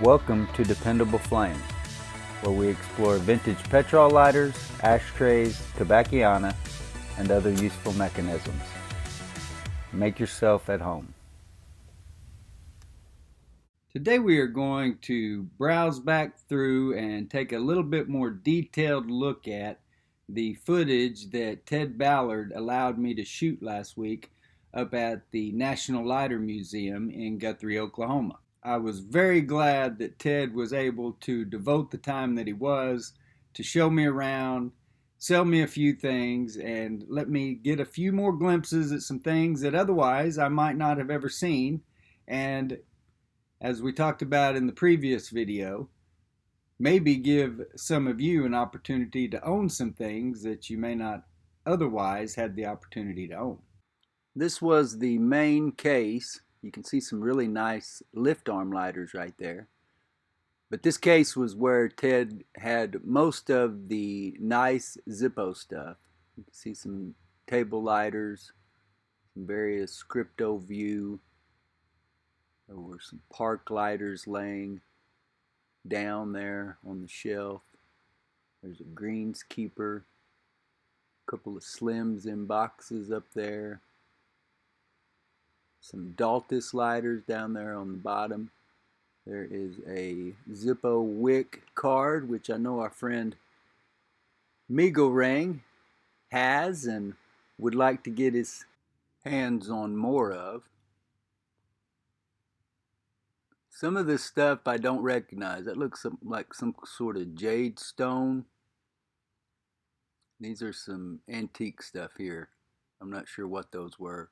Welcome to Dependable Flame, where we explore vintage petrol lighters, ashtrays, tobacciana, and other useful mechanisms. Make yourself at home. Today we are going to browse back through and take a little bit more detailed look at the footage that Ted Ballard allowed me to shoot last week up at the National Lighter Museum in Guthrie, Oklahoma. I was very glad that Ted was able to devote the time that he was to show me around, sell me a few things, and let me get a few more glimpses at some things that otherwise I might not have ever seen. And as we talked about in the previous video, maybe give some of you an opportunity to own some things that you may not otherwise had the opportunity to own. This was the main case. You can see some really nice lift arm lighters right there. But this case was where Ted had most of the nice Zippo stuff. You can see some table lighters, some various Scripto View. There were some park lighters laying down there on the shelf. There's a Greenskeeper, a couple of Slims in boxes up there. Some Daltis lighters down there on the bottom. There is a Zippo wick card, which I know our friend Migorang has and would like to get his hands on more of. Some of this stuff I don't recognize. That looks like some sort of jade stone. These are some antique stuff here. I'm not sure what those were.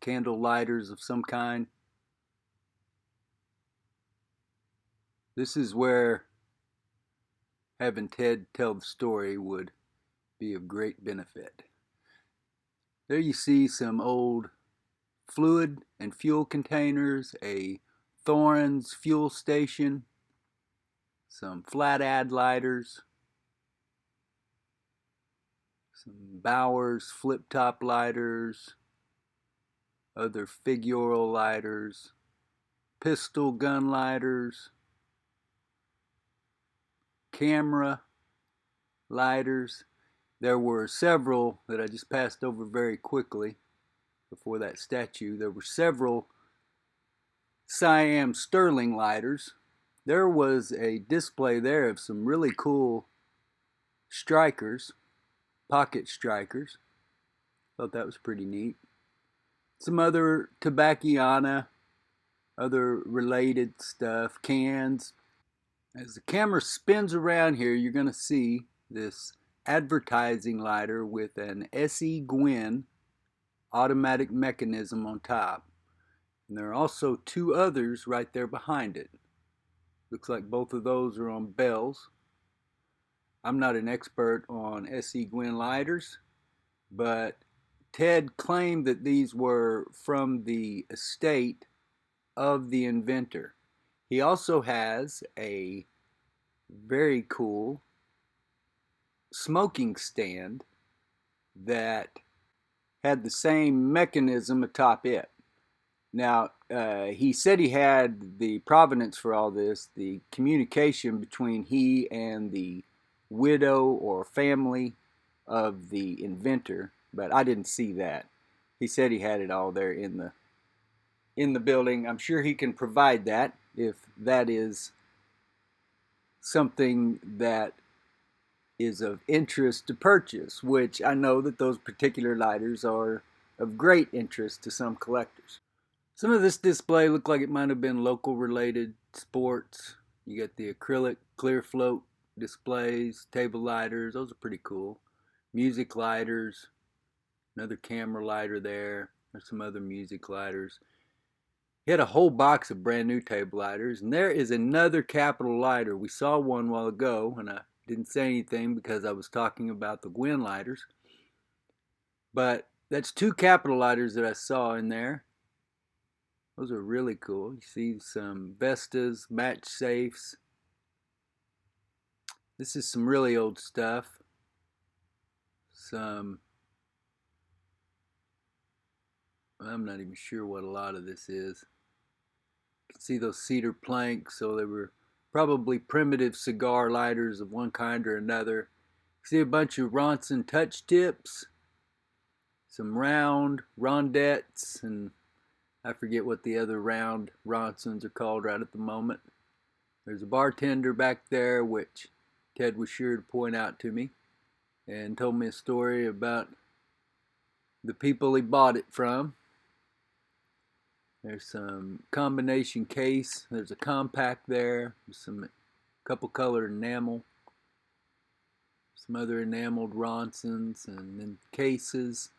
Candle lighters of some kind. This is where having Ted tell the story would be of great benefit. There you see some old fluid and fuel containers, a Thorns fuel station, some flat ad lighters, some Bowers flip top lighters, other figural lighters, pistol gun lighters, camera lighters. There were several that I just passed over very quickly before that statue. There were several Siam Sterling lighters. There was a display there of some really cool strikers, pocket strikers. Thought that was pretty neat. Some other tobacciana, other related stuff, cans. As the camera spins around here, you're going to see this advertising lighter with an SE Guinn automatic mechanism on top. And there are also two others right there behind it. Looks like both of those are on bells. I'm not an expert on SE Guinn lighters, but Ted claimed that these were from the estate of the inventor. He also has a very cool smoking stand that had the same mechanism atop it. Now, he said he had the provenance for all this, the communication between he and the widow or family of the inventor, but I didn't see that. He said he had it all there in the building. I'm sure he can provide that if that is something that is of interest to purchase, which I know that those particular lighters are of great interest to some collectors. Some of this display looked like it might have been local related sports. You got the acrylic clear float displays, table lighters, those are pretty cool. Music lighters, another camera lighter there. There's some other music lighters. He had a whole box of brand new table lighters, and there is another Capital lighter. We saw one while ago, and I didn't say anything because I was talking about the Guinn lighters. But that's two Capital lighters that I saw in there. Those are really cool. You see some Vestas, match safes. This is some really old stuff. I'm not even sure what a lot of this is. See those cedar planks, so they were probably primitive cigar lighters of one kind or another. See a bunch of Ronson touch tips, some round rondettes, and I forget what the other round Ronsons are called right at the moment. There's a bartender back there, which Ted was sure to point out to me, and told me a story about the people he bought it from. There's some combination case. There's a compact there. There's some couple colored enamel. Some other enameled Ronsons and then cases.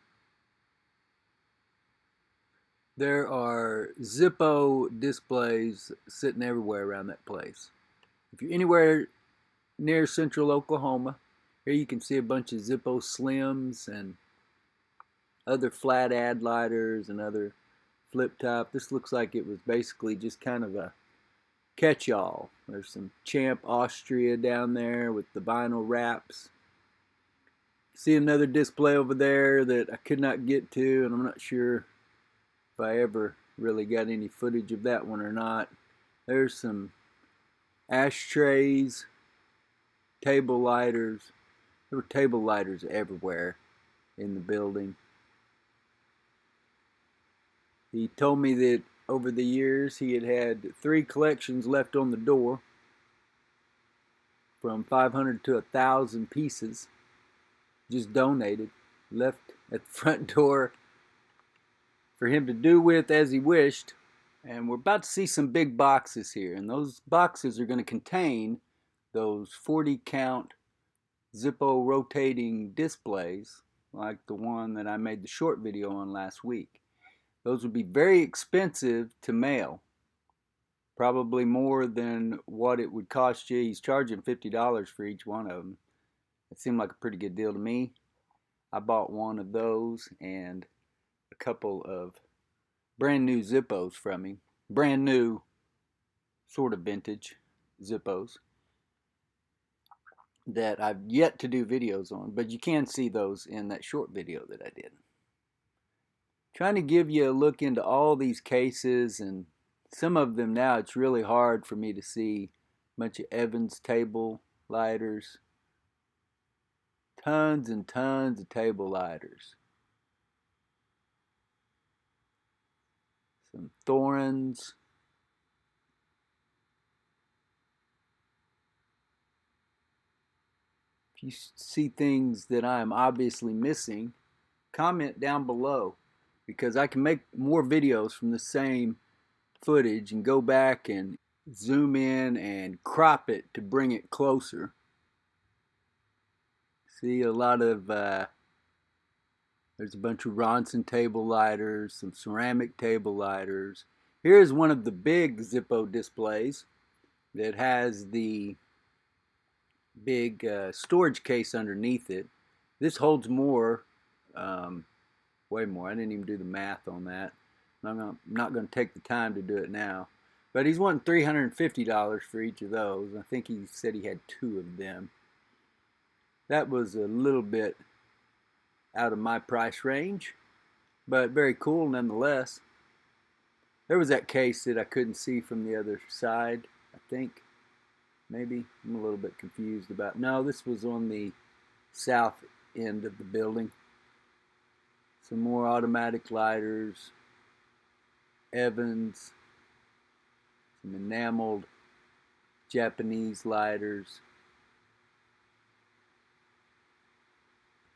There are Zippo displays sitting everywhere around that place. If you're anywhere near central Oklahoma, here you can see a bunch of Zippo Slims and other flat ad lighters and other flip top. This looks like it was basically just kind of a catch-all. There's some Champ Austria down there with the vinyl wraps. See another display over there that I could not get to, and I'm not sure if I ever really got any footage of that one or not. There's some ashtrays, table lighters. There were table lighters everywhere in the building. He told me that over the years he had 3 collections left on the door, from 500 to 1,000 pieces, just donated, left at the front door for him to do with as he wished. And we're about to see some big boxes here, and those boxes are going to contain those 40 count Zippo rotating displays like the one that I made the short video on last week. Those would be very expensive to mail, probably more than what it would cost you. He's charging $50 for each one of them. It seemed like a pretty good deal to me. I bought one of those and a couple of brand new Zippos from him. Brand new, sort of vintage Zippos that I've yet to do videos on, but you can see those in that short video that I did. Trying to give you a look into all these cases, and some of them now it's really hard for me to see. A bunch of Evans table lighters. Tons and tons of table lighters. Some Thorns. If you see things that I am obviously missing, comment down below, because I can make more videos from the same footage and go back and zoom in and crop it to bring it closer. See a lot of, there's a bunch of Ronson table lighters, some ceramic table lighters. Here's one of the big Zippo displays that has the big storage case underneath it. This holds more, way more. I didn't even do the math on that. I'm not going to take the time to do it now. But he's wanting $350 for each of those. I think he said he had 2 of them. That was a little bit out of my price range, but very cool nonetheless. There was that case that I couldn't see from the other side, I think. Maybe. I'm a little bit confused about. No, this was on the south end of the building. Some more automatic lighters. Evans. Some enameled Japanese lighters.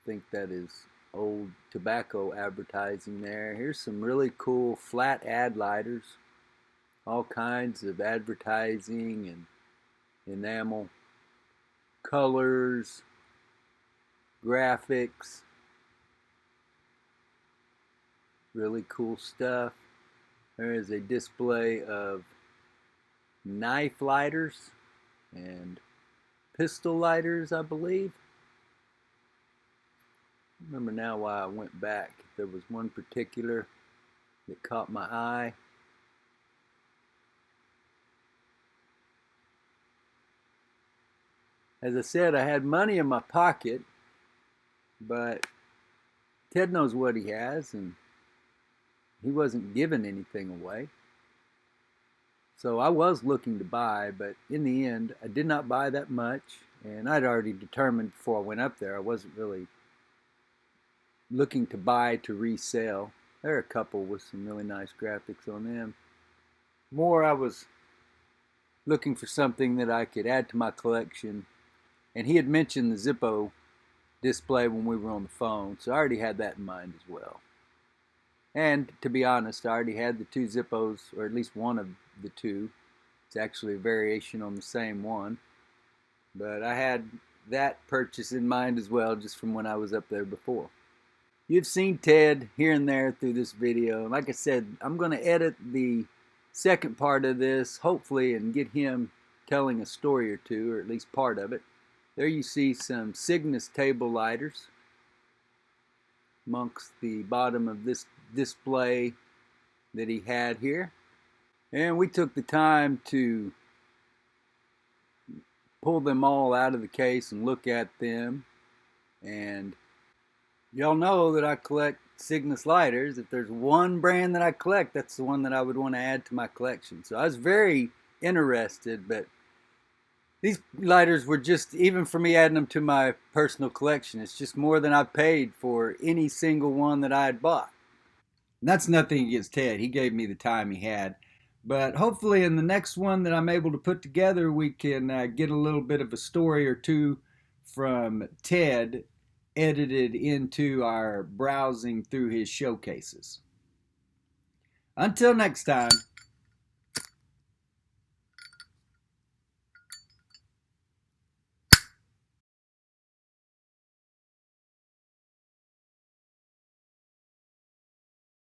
I think that is old tobacco advertising there. Here's some really cool flat ad lighters. All kinds of advertising and enamel, colors, graphics. Really cool stuff. There is a display of knife lighters and pistol lighters, I believe. I remember now why I went back. There was one particular that caught my eye. As I said, I had money in my pocket, but Ted knows what he has, and he wasn't giving anything away. So I was looking to buy, but in the end, I did not buy that much. And I'd already determined before I went up there, I wasn't really looking to buy to resell. There are a couple with some really nice graphics on them. More, I was looking for something that I could add to my collection. And he had mentioned the Zippo display when we were on the phone, so I already had that in mind as well. And to be honest, I already had the two Zippos, or at least one of the two. It's actually a variation on the same one. But I had that purchase in mind as well, just from when I was up there before. You've seen Ted here and there through this video. Like I said, I'm going to edit the second part of this, hopefully, and get him telling a story or two, or at least part of it. There you see some Cygnus table lighters amongst the bottom of this display that he had here. And we took the time to pull them all out of the case and look at them. And y'all know that I collect Cygnus lighters. If there's one brand that I collect, that's the one that I would want to add to my collection. So I was very interested, but these lighters were just, even for me adding them to my personal collection, it's just more than I paid for any single one that I had bought. And that's nothing against Ted. He gave me the time he had. But hopefully in the next one that I'm able to put together, we can get a little bit of a story or two from Ted edited into our browsing through his showcases. Until next time.